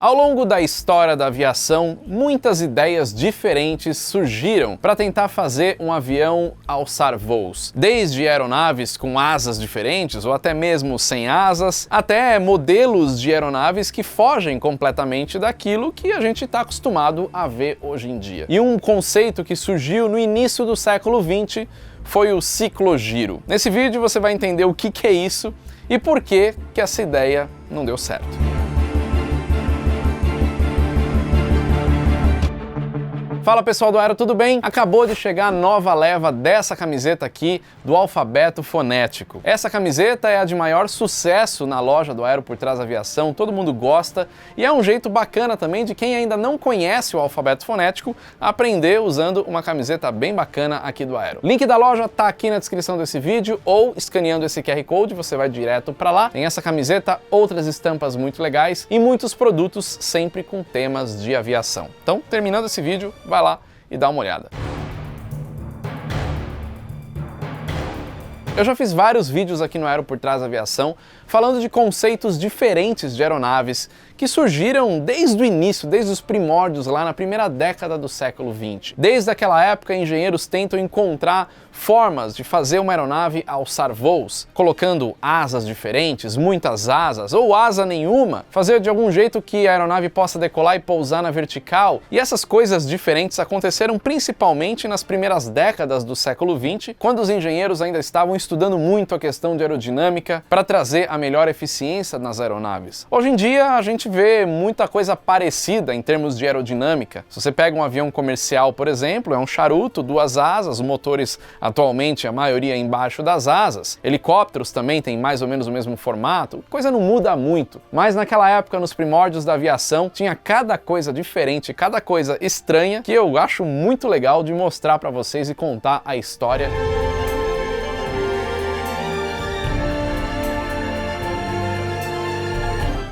Ao longo da história da aviação, muitas ideias diferentes surgiram para tentar fazer um avião alçar voos. Desde aeronaves com asas diferentes, ou até mesmo sem asas, até modelos de aeronaves que fogem completamente daquilo que a gente está acostumado a ver hoje em dia. E um conceito que surgiu no início do século XX foi o ciclogiro. Nesse vídeo você vai entender o que é isso e por que essa ideia não deu certo. Fala pessoal do Aero, tudo bem? Acabou de chegar a nova leva dessa camiseta aqui do alfabeto fonético. Essa camiseta é a de maior sucesso na loja do Aero por Trás da Aviação, todo mundo gosta e é um jeito bacana também de quem ainda não conhece o alfabeto fonético aprender usando uma camiseta bem bacana aqui do Aero. Link da loja tá aqui na descrição desse vídeo ou escaneando esse QR Code você vai direto para lá. Tem essa camiseta, outras estampas muito legais e muitos produtos sempre com temas de aviação. Então, terminando esse vídeo, vai lá e dá uma olhada. Eu já fiz vários vídeos aqui no Aero por Trás da Aviação falando de conceitos diferentes de aeronaves que surgiram desde o início, desde os primórdios lá na primeira década do século XX. Desde aquela época, engenheiros tentam encontrar formas de fazer uma aeronave alçar voos, colocando asas diferentes, muitas asas ou asa nenhuma, fazer de algum jeito que a aeronave possa decolar e pousar na vertical. E essas coisas diferentes aconteceram principalmente nas primeiras décadas do século XX, quando os engenheiros ainda estavam estudando muito a questão de aerodinâmica para trazer a melhor eficiência nas aeronaves. Hoje em dia a gente vê muita coisa parecida em termos de aerodinâmica. Se você pega um avião comercial, por exemplo, é um charuto, duas asas, motores atualmente a maioria embaixo das asas. Helicópteros também tem mais ou menos o mesmo formato, coisa não muda muito. Mas naquela época, nos primórdios da aviação, tinha cada coisa diferente, cada coisa estranha que eu acho muito legal de mostrar para vocês e contar a história.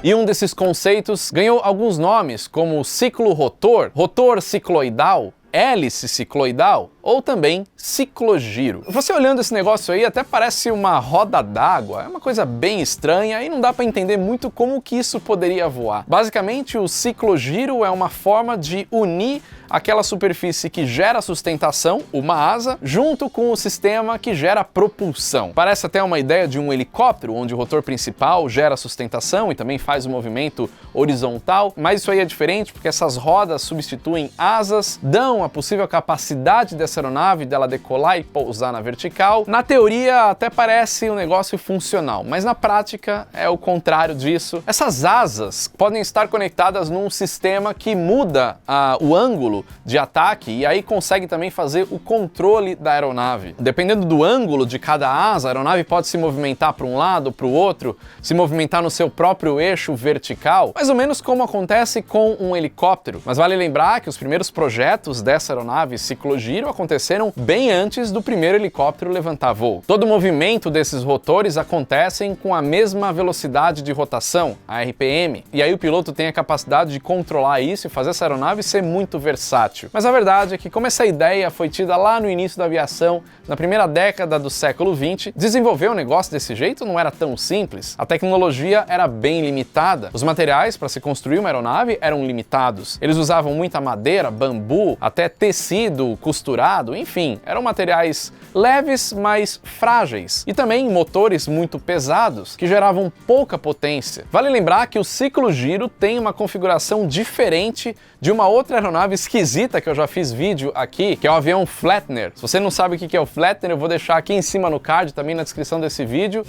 E um desses conceitos ganhou alguns nomes, como ciclo-rotor, rotor cicloidal, hélice cicloidal ou também ciclogiro. Você olhando esse negócio aí até parece uma roda d'água, é uma coisa bem estranha e não dá para entender muito como que isso poderia voar. Basicamente, o ciclogiro é uma forma de unir aquela superfície que gera sustentação, uma asa, junto com o sistema que gera propulsão. Parece até uma ideia de um helicóptero, onde o rotor principal gera sustentação e também faz o movimento horizontal, mas isso aí é diferente porque essas rodas substituem asas, dão a possível capacidade dessa aeronave dela decolar e pousar na vertical. Na teoria até parece um negócio funcional, mas na prática é o contrário disso. Essas asas podem estar conectadas num sistema que muda o ângulo de ataque e aí consegue também fazer o controle da aeronave. Dependendo do ângulo de cada asa, a aeronave pode se movimentar para um lado ou para o outro, se movimentar no seu próprio eixo vertical, mais ou menos como acontece com um helicóptero. Mas vale lembrar que os primeiros projetos dessa aeronave ciclogiro aconteceram bem antes do primeiro helicóptero levantar voo. Todo o movimento desses rotores acontecem com a mesma velocidade de rotação, a RPM, e aí o piloto tem a capacidade de controlar isso e fazer essa aeronave ser muito versátil. Mas a verdade é que como essa ideia foi tida lá no início da aviação, na primeira década do século XX, desenvolver um negócio desse jeito não era tão simples. A tecnologia era bem limitada. Os materiais para se construir uma aeronave eram limitados. Eles usavam muita madeira, bambu, até tecido costurado, enfim, eram materiais leves, mas frágeis. E também motores muito pesados, que geravam pouca potência. Vale lembrar que o ciclogiro tem uma configuração diferente de uma outra aeronave esquisita que eu já fiz vídeo aqui, que é o avião Flettner. Se você não sabe o que é o Flettner, eu vou deixar aqui em cima no card, também na descrição desse vídeo.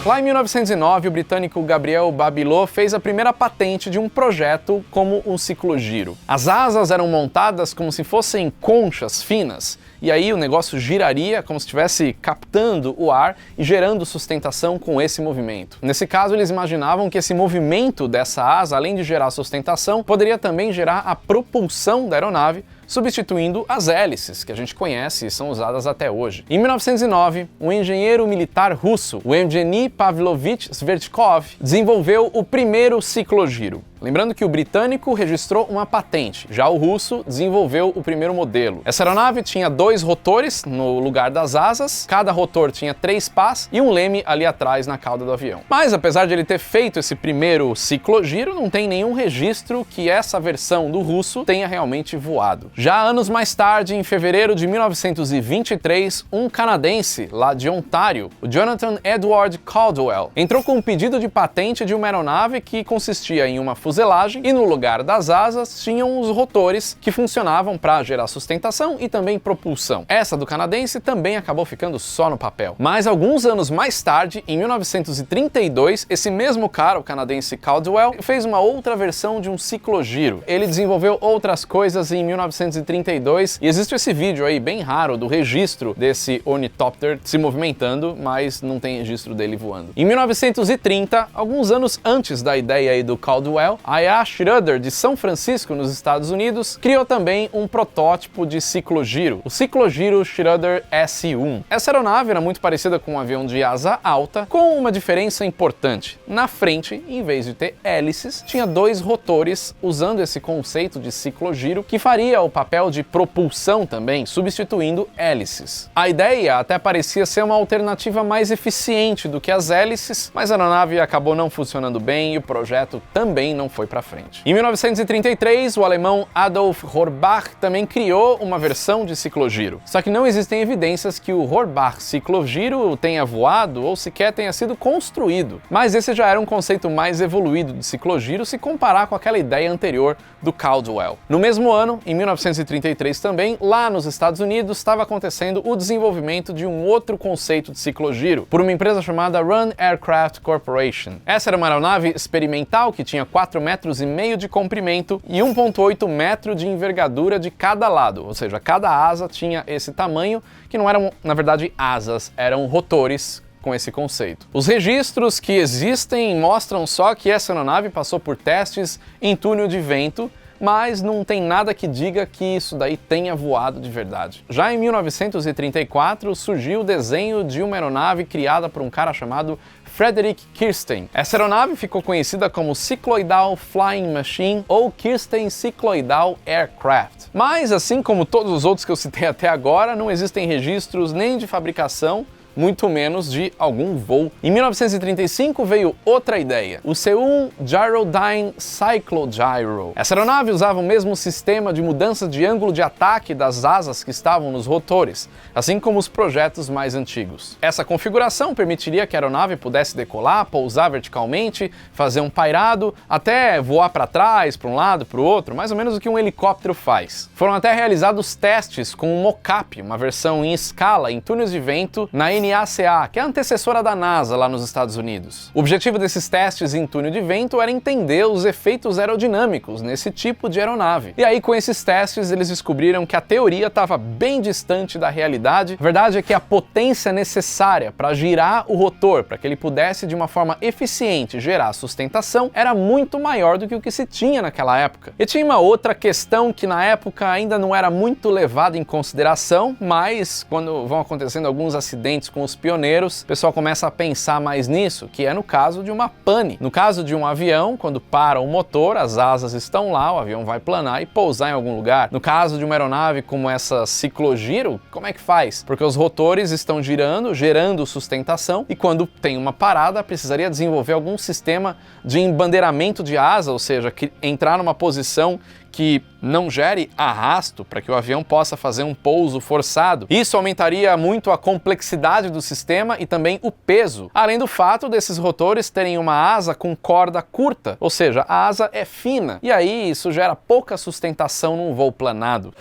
Lá em 1909, o britânico Gabriel Babilot fez a primeira patente de um projeto como um ciclogiro. As asas eram montadas como se fossem conchas finas, e aí o negócio giraria como se estivesse captando o ar e gerando sustentação com esse movimento. Nesse caso, eles imaginavam que esse movimento dessa asa, além de gerar sustentação, poderia também gerar a propulsão da aeronave, substituindo as hélices que a gente conhece e são usadas até hoje. Em 1909, um engenheiro militar russo, o Evgeny Pavlovich Sverchkov, desenvolveu o primeiro ciclogiro. Lembrando que o britânico registrou uma patente, já o russo desenvolveu o primeiro modelo. Essa aeronave tinha 2 rotores no lugar das asas, cada rotor tinha 3 pás e um leme ali atrás na cauda do avião. Mas apesar de ele ter feito esse primeiro ciclogiro, não tem nenhum registro que essa versão do russo tenha realmente voado. Já anos mais tarde, em fevereiro de 1923, um canadense lá de Ontário, o Jonathan Edward Caldwell, entrou com um pedido de patente de uma aeronave que consistia em uma fuselagem e no lugar das asas tinham os rotores que funcionavam para gerar sustentação e também propulsão. Essa do canadense também acabou ficando só no papel. Mas alguns anos mais tarde, em 1932, esse mesmo cara, o canadense Caldwell, fez uma outra versão de um ciclogiro. Ele desenvolveu outras coisas em 1932 e existe esse vídeo aí bem raro do registro desse ornitóptero se movimentando, mas não tem registro dele voando. Em 1930, alguns anos antes da ideia aí do Caldwell, a A. Schroeder de São Francisco, nos Estados Unidos, criou também um protótipo de ciclogiro, o ciclogiro Schroeder S1. Essa aeronave era muito parecida com um avião de asa alta, com uma diferença importante. Na frente, em vez de ter hélices, tinha 2 rotores, usando esse conceito de ciclogiro, que faria o papel de propulsão também, substituindo hélices. A ideia até parecia ser uma alternativa mais eficiente do que as hélices, mas a aeronave acabou não funcionando bem e o projeto também não foi para frente. Em 1933, o alemão Adolf Rohrbach também criou uma versão de ciclogiro. Só que não existem evidências que o Rohrbach ciclogiro tenha voado ou sequer tenha sido construído. Mas esse já era um conceito mais evoluído de ciclogiro se comparar com aquela ideia anterior do Caldwell. No mesmo ano, em 1933 também, lá nos Estados Unidos, estava acontecendo o desenvolvimento de um outro conceito de ciclogiro por uma empresa chamada Run Aircraft Corporation. Essa era uma aeronave experimental que tinha 4,5 metros de comprimento e 1,8 metro de envergadura de cada lado, ou seja, cada asa tinha esse tamanho, que não eram, na verdade, asas, eram rotores com esse conceito. Os registros que existem mostram só que essa aeronave passou por testes em túnel de vento, mas não tem nada que diga que isso daí tenha voado de verdade. Já em 1934 surgiu o desenho de uma aeronave criada por um cara chamado Frederick Kirstein. Essa aeronave ficou conhecida como Cycloidal Flying Machine ou Kirstein Cycloidal Aircraft. Mas, assim como todos os outros que eu citei até agora, não existem registros nem de fabricação, muito menos de algum voo. Em 1935 veio outra ideia, o C1 Gyrodyne Cyclogyro. Essa aeronave usava o mesmo sistema de mudança de ângulo de ataque das asas que estavam nos rotores, assim como os projetos mais antigos. Essa configuração permitiria que a aeronave pudesse decolar, pousar verticalmente, fazer um pairado, até voar para trás, para um lado, para o outro, mais ou menos o que um helicóptero faz. Foram até realizados testes com um mocap, uma versão em escala em túneis de vento, na NACA, que é a antecessora da NASA lá nos Estados Unidos. O objetivo desses testes em túnel de vento era entender os efeitos aerodinâmicos nesse tipo de aeronave. E aí, com esses testes, eles descobriram que a teoria estava bem distante da realidade. A verdade é que a potência necessária para girar o rotor, para que ele pudesse de uma forma eficiente gerar sustentação, era muito maior do que o que se tinha naquela época. E tinha uma outra questão que na época ainda não era muito levada em consideração, mas quando vão acontecendo alguns acidentes com os pioneiros, o pessoal começa a pensar mais nisso, que é no caso de uma pane. No caso de um avião, quando para o motor, as asas estão lá, o avião vai planar e pousar em algum lugar. No caso de uma aeronave como essa ciclogiro, como é que faz? Porque os rotores estão girando, gerando sustentação, e quando tem uma parada, precisaria desenvolver algum sistema de embandeiramento de asa, ou seja, entrar numa posição que não gere arrasto para que o avião possa fazer um pouso forçado. Isso aumentaria muito a complexidade do sistema e também o peso, além do fato desses rotores terem uma asa com corda curta, ou seja, a asa é fina, e aí isso gera pouca sustentação num voo planado.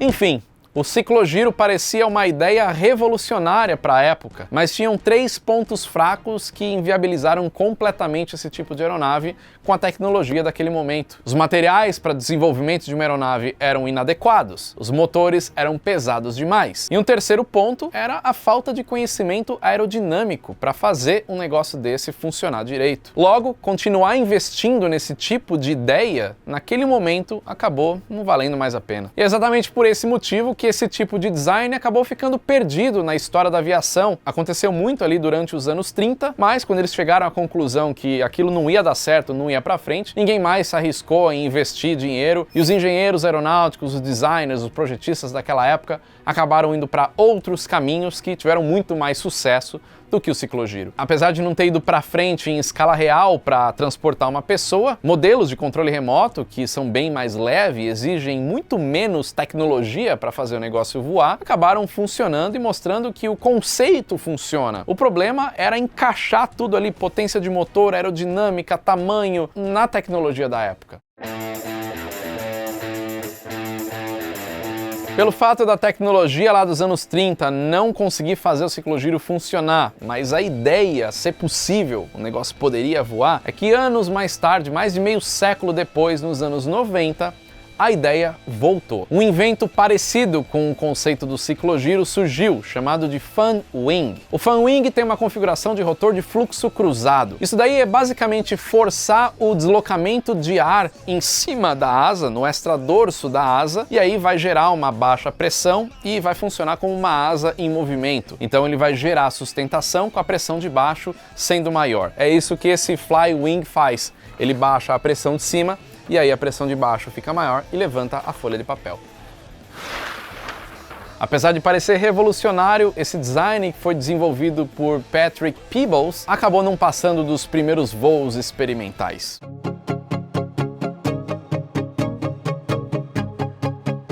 Enfim, o ciclogiro parecia uma ideia revolucionária para a época, mas tinham 3 pontos fracos que inviabilizaram completamente esse tipo de aeronave com a tecnologia daquele momento. Os materiais para desenvolvimento de uma aeronave eram inadequados, os motores eram pesados demais. E um terceiro ponto era a falta de conhecimento aerodinâmico para fazer um negócio desse funcionar direito. Logo, continuar investindo nesse tipo de ideia, naquele momento, acabou não valendo mais a pena. E é exatamente por esse motivo que que esse tipo de design acabou ficando perdido na história da aviação. Aconteceu muito ali durante os anos 30, mas quando eles chegaram à conclusão que aquilo não ia dar certo, não ia para frente, ninguém mais se arriscou em investir dinheiro e os engenheiros aeronáuticos, os designers, os projetistas daquela época acabaram indo para outros caminhos que tiveram muito mais sucesso do que o ciclogiro. Apesar de não ter ido para frente em escala real para transportar uma pessoa, modelos de controle remoto que são bem mais leves e exigem muito menos tecnologia para fazer o negócio voar, acabaram funcionando e mostrando que o conceito funciona. O problema era encaixar tudo ali, potência de motor, aerodinâmica, tamanho, na tecnologia da época. Pelo fato da tecnologia lá dos anos 30 não conseguir fazer o ciclogiro funcionar, mas a ideia ser possível, o negócio poderia voar, é que anos mais tarde, mais de meio século depois, nos anos 90, a ideia voltou. Um invento parecido com o conceito do ciclogiro surgiu, chamado de fan wing. O fan wing tem uma configuração de rotor de fluxo cruzado. Isso daí é basicamente forçar o deslocamento de ar em cima da asa, no extradorso da asa, e aí vai gerar uma baixa pressão e vai funcionar como uma asa em movimento. Então ele vai gerar sustentação com a pressão de baixo sendo maior. É isso que esse fly wing faz. Ele baixa a pressão de cima e aí a pressão de baixo fica maior e levanta a folha de papel. Apesar de parecer revolucionário, esse design que foi desenvolvido por Patrick Peebles acabou não passando dos primeiros voos experimentais.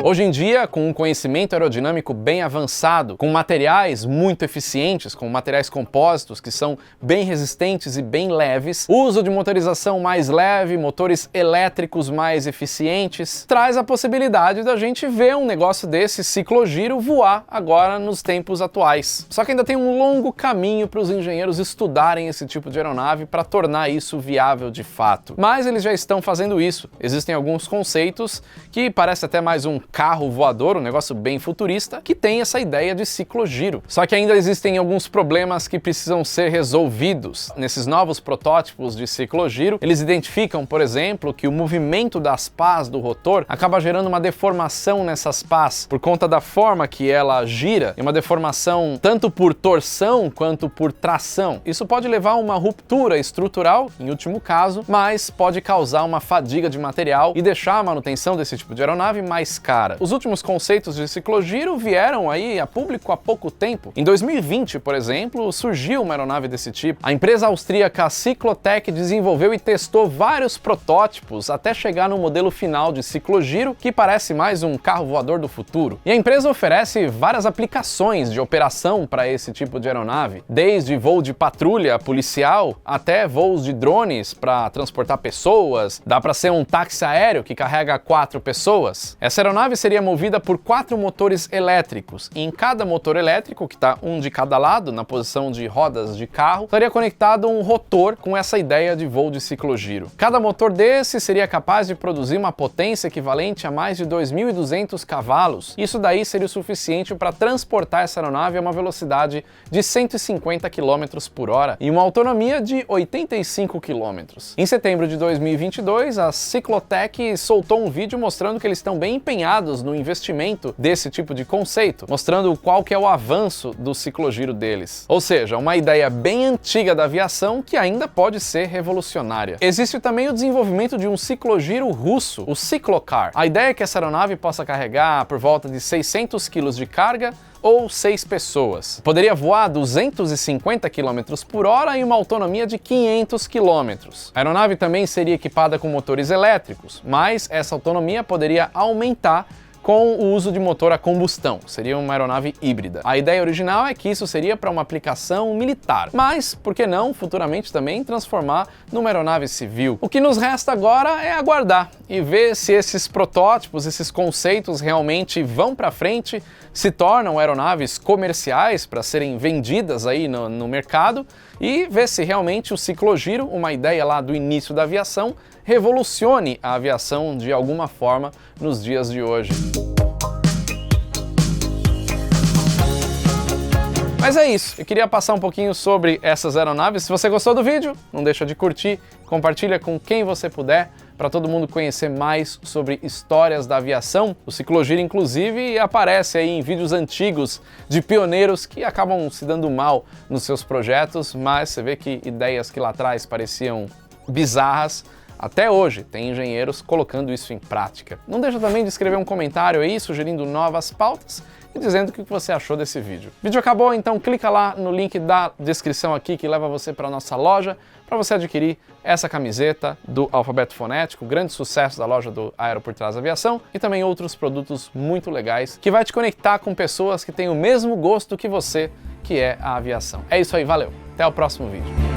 Hoje em dia, com um conhecimento aerodinâmico bem avançado, com materiais muito eficientes, com materiais compósitos que são bem resistentes e bem leves, o uso de motorização mais leve, motores elétricos mais eficientes, traz a possibilidade da gente ver um negócio desse ciclogiro voar agora nos tempos atuais. Só que ainda tem um longo caminho para os engenheiros estudarem esse tipo de aeronave para tornar isso viável de fato. Mas eles já estão fazendo isso. Existem alguns conceitos que parece até mais um carro voador, um negócio bem futurista, que tem essa ideia de ciclogiro. Só que ainda existem alguns problemas que precisam ser resolvidos. Nesses novos protótipos de ciclogiro, eles identificam, por exemplo, que o movimento das pás do rotor acaba gerando uma deformação nessas pás, por conta da forma que ela gira, e uma deformação tanto por torção quanto por tração. Isso pode levar a uma ruptura estrutural, em último caso, mas pode causar uma fadiga de material e deixar a manutenção desse tipo de aeronave mais cara. Os últimos conceitos de ciclogiro vieram aí a público há pouco tempo. Em 2020, por exemplo, surgiu uma aeronave desse tipo. A empresa austríaca Cyclotech desenvolveu e testou vários protótipos até chegar no modelo final de ciclogiro, que parece mais um carro voador do futuro. E a empresa oferece várias aplicações de operação para esse tipo de aeronave, desde voo de patrulha policial até voos de drones para transportar pessoas. Dá para ser um táxi aéreo que carrega 4 pessoas. Essa aeronave seria movida por 4 motores elétricos, e em cada motor elétrico, que está um de cada lado, na posição de rodas de carro, estaria conectado um rotor com essa ideia de voo de ciclogiro. Cada motor desse seria capaz de produzir uma potência equivalente a mais de 2.200 cavalos. Isso daí seria o suficiente para transportar essa aeronave a uma velocidade de 150 km por hora e uma autonomia de 85 km. Em setembro de 2022, a Cyclotech soltou um vídeo mostrando que eles estão bem empenhados no investimento desse tipo de conceito, mostrando qual que é o avanço do ciclogiro deles. Ou seja, uma ideia bem antiga da aviação que ainda pode ser revolucionária. Existe também o desenvolvimento de um ciclogiro russo, o Cyclocar. A ideia é que essa aeronave possa carregar por volta de 600 kg de carga ou 6 pessoas. Poderia voar 250 km por hora e uma autonomia de 500 km. A aeronave também seria equipada com motores elétricos, mas essa autonomia poderia aumentar com o uso de motor a combustão. Seria uma aeronave híbrida. A ideia original é que isso seria para uma aplicação militar, mas, por que não, futuramente também transformar numa aeronave civil? O que nos resta agora é aguardar e ver se esses protótipos, esses conceitos realmente vão para frente, se tornam aeronaves comerciais para serem vendidas aí no mercado, e ver se realmente o ciclogiro, uma ideia lá do início da aviação, revolucione a aviação de alguma forma nos dias de hoje. Mas é isso, eu queria passar um pouquinho sobre essas aeronaves. Se você gostou do vídeo, não deixa de curtir, compartilha com quem você puder, para todo mundo conhecer mais sobre histórias da aviação. O Ciclogiro, inclusive, aparece aí em vídeos antigos de pioneiros que acabam se dando mal nos seus projetos, mas você vê que ideias que lá atrás pareciam bizarras, até hoje tem engenheiros colocando isso em prática. Não deixa também de escrever um comentário aí sugerindo novas pautas e dizendo o que você achou desse vídeo. O vídeo acabou, então clica lá no link da descrição aqui que leva você para a nossa loja para você adquirir essa camiseta do Alfabeto Fonético, grande sucesso da loja do Aero por Trás da Aviação, e também outros produtos muito legais que vai te conectar com pessoas que têm o mesmo gosto que você, que é a aviação. É isso aí, valeu! Até o próximo vídeo.